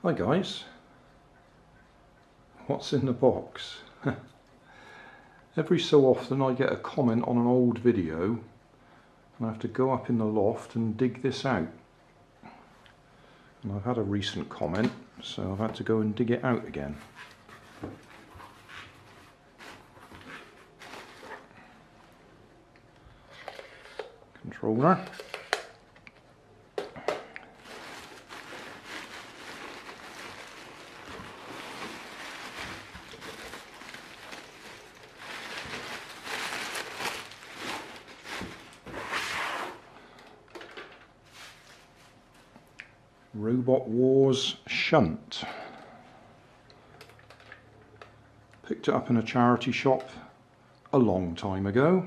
Hi guys, what's in the box? Every so often I get a comment on an old video and I have to go up in the loft and dig this out. And I've had a recent comment, so I've had to go and dig it out again. Controller. Robot Wars Shunt. Picked it up in a charity shop a long time ago.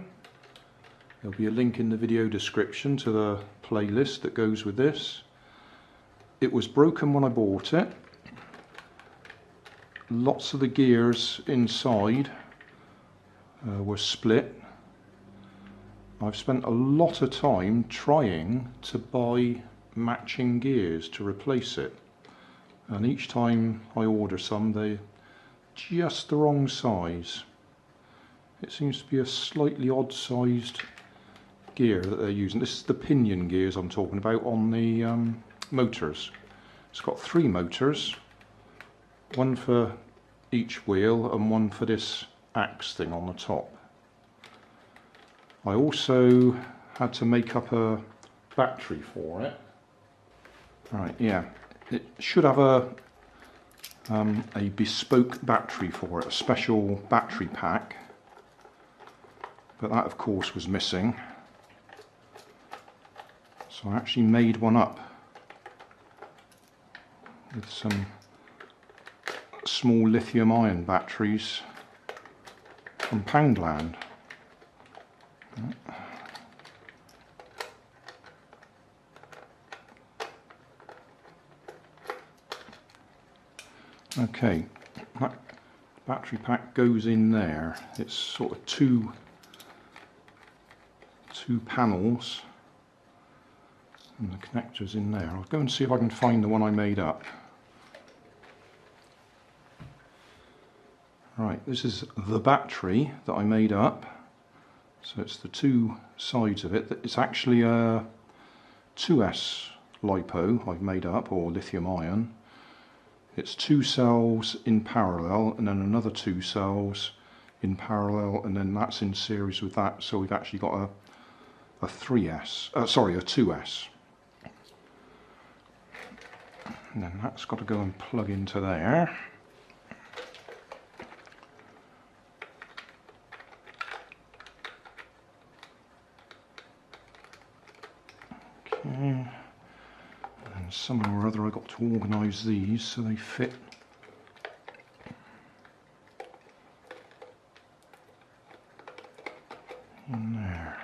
There'll be a link in the video description to the playlist that goes with this. It was broken when I bought it. Lots of the gears inside were split. I've spent a lot of time trying to buy matching gears to replace it, and each time I order some they're just the wrong size. It seems to be a slightly odd sized gear that they're using. This is the pinion gears I'm talking about on the motors. It's got 3 motors, one for each wheel and one for this axe thing on the top. I also had to make up a battery for it. Right, yeah, it should have a bespoke battery for it, a special battery pack, but that of course was missing. So I actually made one up with some small lithium ion batteries from Poundland. Okay, that battery pack goes in there. It's sort of two panels, and the connector's in there. I'll go and see if I can find the one I made up. Right, this is the battery that I made up. So it's the 2 sides of it. It's actually a 2S LiPo I've made up, or lithium ion. It's 2 cells in parallel and then another 2 cells in parallel, and then that's in series with that, so we've actually got a 2S. And then that's got to go and plug into there. Okay. And somehow or other I got to organise these so they fit in there.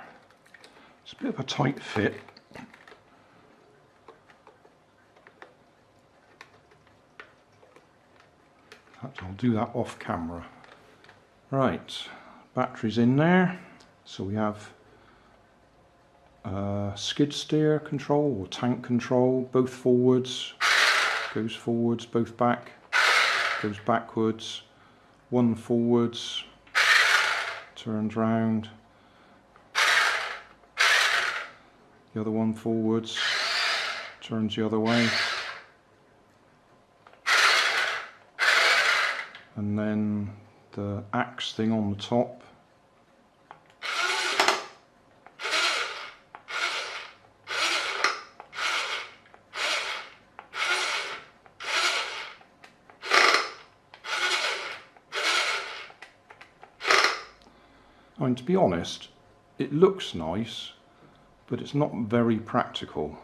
It's a bit of a tight fit. In fact, I'll do that off camera. Right, battery's in there. So we have skid steer control or tank control, both forwards, goes forwards, both back, goes backwards, one forwards, turns round, the other one forwards, turns the other way, and then the axe thing on the top. I mean, to be honest, it looks nice, but it's not very practical.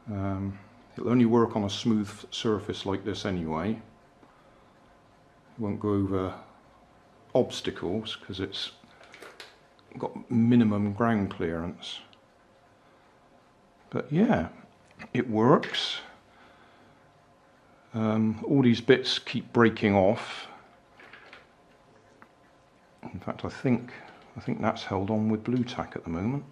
It'll only work on a smooth surface like this anyway. It won't go over obstacles because it's got minimum ground clearance. But yeah, it works. All these bits keep breaking off. In fact, I think that's held on with blue tack at the moment.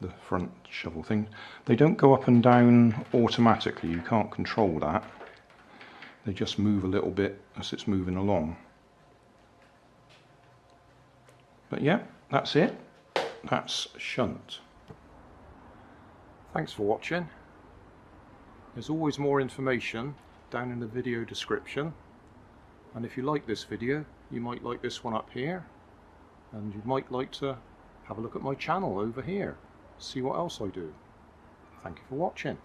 the front shovel thing. They don't go up and down automatically, you can't control that. They just move a little bit as it's moving along. But yeah, that's it. That's Shunt. Thanks for watching. There's always more information down in the video description. And if you like this video, you might like this one up here. And you might like to have a look at my channel over here. See what else I do. Thank you for watching.